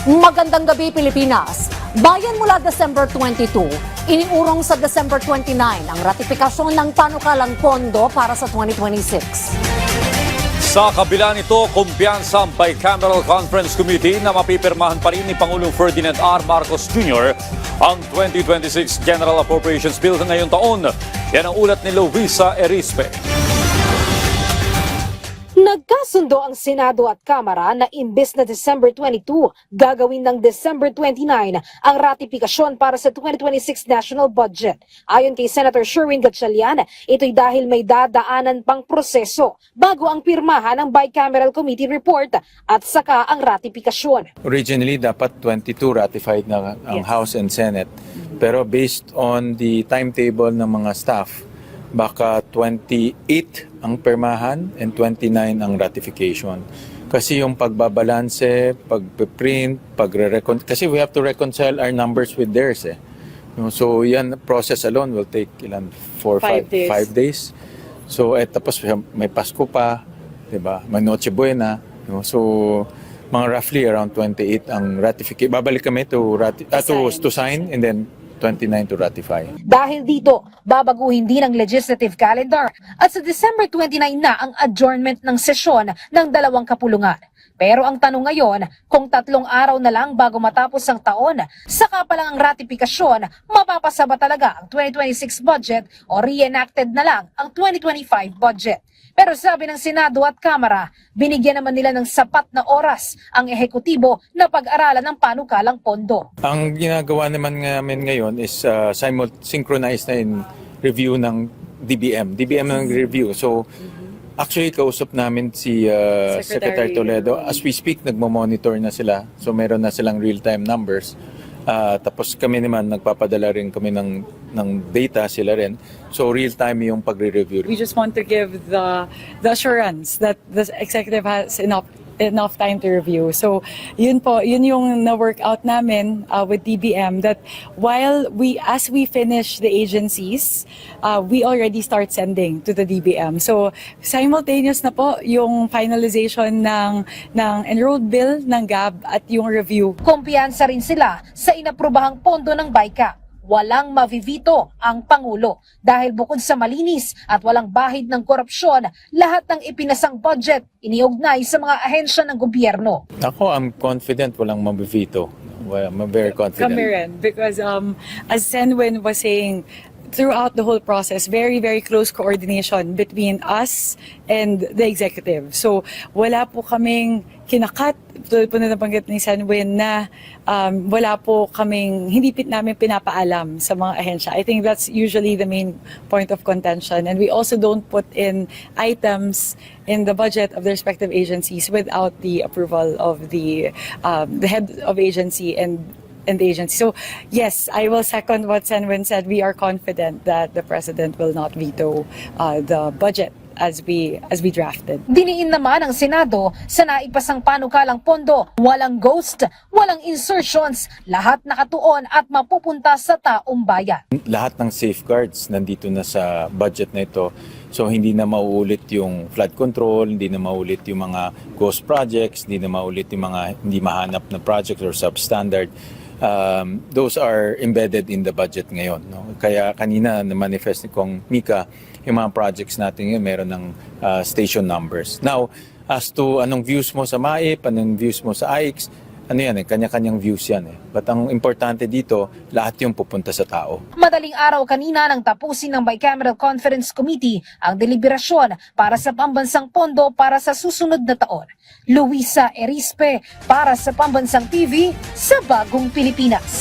Magandang gabi, Pilipinas. Bayan mula December 22, iniurong sa December 29 ang ratifikasyon ng panukalang pondo para sa 2026. Sa kabila nito, kumpiyansa ang Bicameral Conference Committee na mapipirmahan pa rin ni Pangulong Ferdinand R. Marcos Jr. ang 2026 General Appropriations Bill ngayong taon. Yan ang ulat ni Lovisa Erispe. Nagkasundo ang Senado at Kamara na imbes na December 22, gagawin ng December 29 ang ratifikasyon para sa 2026 national budget. Ayon kay Senator Sherwin Gatchalian, ito'y dahil may dadaanan pang proseso bago ang pirmahan ng Bicameral Committee report at saka ang ratifikasyon. Originally, dapat 22 ratified na ang House and Senate. Pero based on the timetable ng mga staff, baka 28 ang permahan and 29 ang ratification. Kasi yung pagbabalanse, pagpiprint, kasi we have to reconcile our numbers with theirs. So yan, process alone will take 5 days. So tapos may Pasko pa, diba? May Noche Buena. So mga roughly around 28 ang ratification. Babalik kami to sign and then 29 to ratify. Dahil dito, babaguhin din ang legislative calendar at sa December 29 na ang adjournment ng sesyon ng dalawang kapulungan. Pero ang tanong ngayon, kung 3 araw na lang bago matapos ang taon, saka pa lang ang ratifikasyon, mapapasa ba talaga ang 2026 budget o reenacted na lang ang 2025 budget? Pero sabi ng Senado at Kamara, binigyan naman nila ng sapat na oras ang ehekutibo na pag-aralan ng panukalang pondo. Ang ginagawa naman namin ngayon is synchronized na in review ng DBM. DBM ng review. So actually kausap namin si Secretary Toledo. As we speak, nagmo-monitor na sila. So meron na silang real-time numbers. Tapos kami naman, nagpapadala rin kami ng data, sila rin. So real-time yung pagre-review. We just want to give the assurance that the executive has enough time to review. So yun yung na-work out namin with DBM, that as we finish the agencies, we already start sending to the DBM. So simultaneous na po yung finalization ng enrolled bill ng GAB at yung review. Kumpiyansa rin sila sa inaprobahang pondo ng BICA. Walang mavivito ang Pangulo dahil bukod sa malinis at walang bahid ng korupsyon, lahat ng ipinasang budget iniugnay sa mga ahensya ng gobyerno. Ako, I'm confident walang mabivito. Well, I'm very confident. Kami rin, because as Senwin was saying, throughout the whole process, very, very close coordination between us and the executive. So wala po kaming kinakat, tulad po na nabanggit ni Senwin, na wala po kaming, hindi namin pinapaalam sa mga ahensya. I think that's usually the main point of contention. And we also don't put in items in the budget of the respective agencies without the approval of the head of agency and the agency. So yes, I will second what Senwin said. We are confident that the President will not veto the budget as we drafted. Diniin naman ng Senado sa naipasang panukalang pondo, walang ghost, walang insertions, lahat nakatuon at mapupunta sa taong bayan. Lahat ng safeguards nandito na sa budget na ito. So hindi na mauulit yung flood control, hindi na mauulit yung mga ghost projects, hindi na mauulit yung mga hindi mahanap na projects or substandard. Those are embedded in the budget ngayon. No? Kaya kanina na-manifest ni Kong Mika, yung mga projects natin ngayon meron ng station numbers. Now, as to anong views mo sa MAIP, anong views mo sa AIX, ano yan kanya-kanyang views yan But ang importante dito, lahat yung pupunta sa tao. Madaling araw kanina nang tapusin ng Bicameral Conference Committee ang deliberasyon para sa pambansang pondo para sa susunod na taon. Lovisa Erispe para sa Pambansang TV sa Bagong Pilipinas.